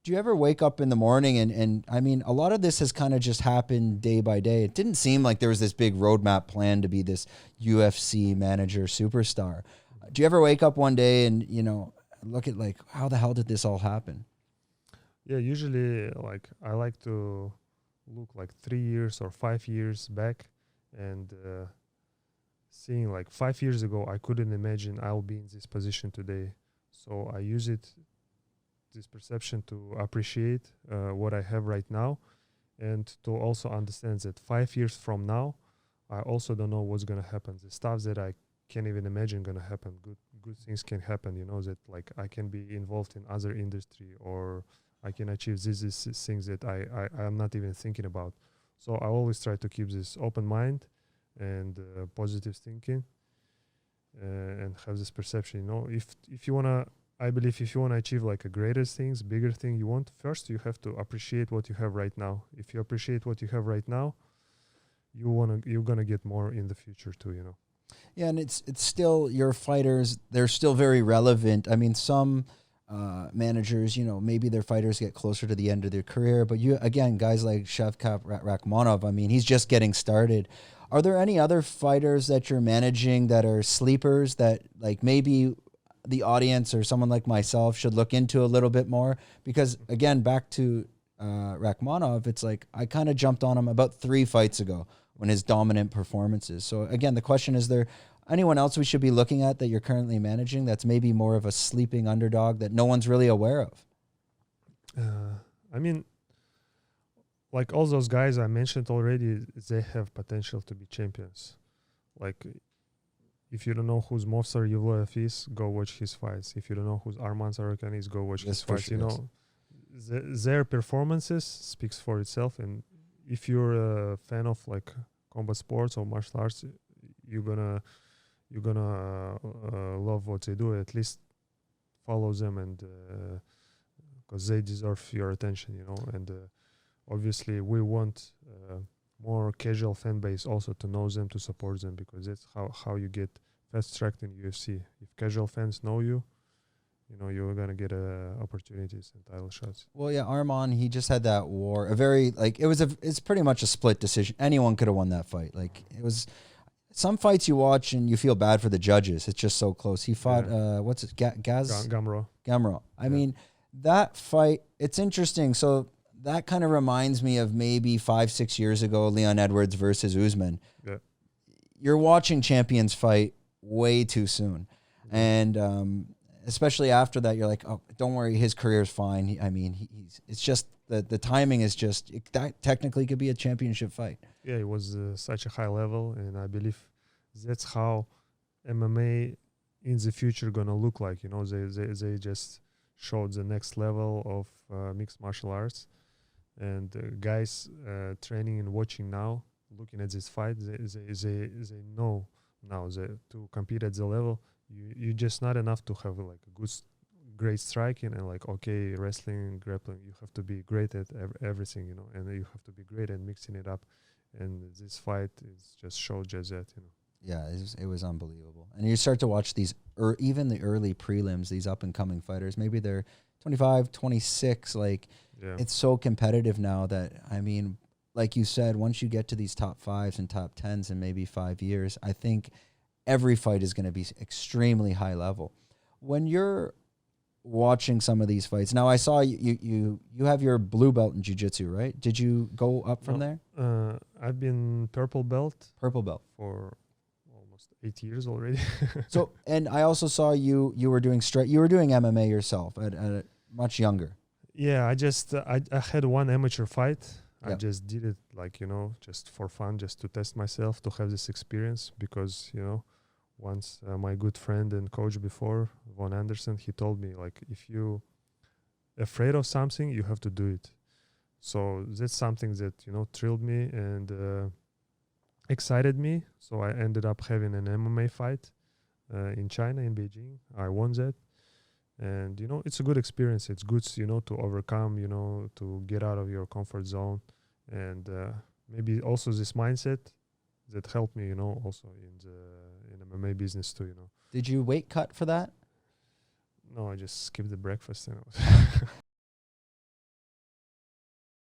Do you ever wake up in the morning and I mean, a lot of this has kind of just happened day by day. It didn't seem like there was this big roadmap plan to be this UFC manager superstar. Do you ever wake up one day and, you know, look at like, how the hell did this all happen? Yeah, usually like I like to look like 3 years or 5 years back and seeing like 5 years ago, I couldn't imagine I'll be in this position today. So I use this perception to appreciate what I have right now, and to also understand that 5 years from now, I also don't know what's gonna happen. The stuff that I can't even imagine gonna happen. Good things can happen. You know that like I can be involved in other industry, or I can achieve these things that I'm not even thinking about. So I always try to keep this open mind and positive thinking, and have this perception. You know, if you wanna, I believe if you wanna achieve like a greater things, bigger thing you want, first you have to appreciate what you have right now. If you appreciate what you have right now, you're gonna get more in the future too. You know. Yeah, and it's still your fighters. They're still very relevant. I mean, some managers, you know, maybe their fighters get closer to the end of their career, but you again, guys like Shavkat Rakhmonov. I mean, he's just getting started. Are there any other fighters that you're managing that are sleepers that like maybe the audience or someone like myself should look into a little bit more? Because again, back to Rakhmonov, it's like I kind of jumped on him about 3 fights ago when his dominant performances. So again, the question is there anyone else we should be looking at that you're currently managing that's maybe more of a sleeping underdog that no one's really aware of? I mean, like all those guys I mentioned already, they have potential to be champions. Like, if you don't know who's Movsar Yevloev is, go watch his fights. If you don't know who's Arman Tsarukyan is, go watch his fights. Sure, you know, their performances speaks for itself. And if you're a fan of like combat sports or martial arts, you're gonna love what they do. At least follow them, and because they deserve your attention, you know. And obviously, we want more casual fan base also to know them, to support them, because that's how you get fast tracked in UFC. If casual fans know you, you know you're gonna get opportunities and title shots. Well, yeah, Arman, he just had that war. A very like it's pretty much a split decision. Anyone could have won that fight. Like it was some fights you watch and you feel bad for the judges. It's just so close. He fought what's it? Gamro. Gamro. I mean, that fight. It's interesting. So that kind of reminds me of maybe 5-6 years ago, Leon Edwards versus Usman. Yeah. You're watching champions fight way too soon, and especially after that, you're like, oh, don't worry, his career's fine. I mean, it's just the timing is just, that technically could be a championship fight. Yeah, it was such a high level, and I believe that's how MMA in the future gonna look like. You know, they just showed the next level of mixed martial arts, and guys training and watching now, looking at this fight, they know now that to compete at the level, you just not enough to have like a great striking and like okay wrestling, grappling. You have to be great at everything, you know, and you have to be great at mixing it up. And this fight is just showed just that, you know. Yeah, it was unbelievable. And you start to watch these, or even the early prelims, these up and coming fighters. Maybe they're 25, 26. Like it's so competitive now that, I mean, like you said, once you get to these top 5s and top 10s in maybe 5 years, I think every fight is going to be extremely high level. When you're watching some of these fights, now I saw you have your blue belt in jiu-jitsu, right? Did you go up from there? I've been purple belt for almost 8 years already. So, and I also saw you were doing MMA yourself at much younger. Yeah, I had one amateur fight. Yep. I just did it like, you know, just for fun, just to test myself, to have this experience, because, you know, once my good friend and coach before, Von Anderson, he told me, like, if you afraid of something, you have to do it. So that's something that, you know, thrilled me and excited me. So I ended up having an MMA fight in China, in Beijing. I won that. And, you know, it's a good experience. It's good, you know, to overcome, you know, to get out of your comfort zone. And maybe also this mindset that helped me, you know, also in MMA business too, you know. Did you weight cut for that? No, I just skipped the breakfast. You know.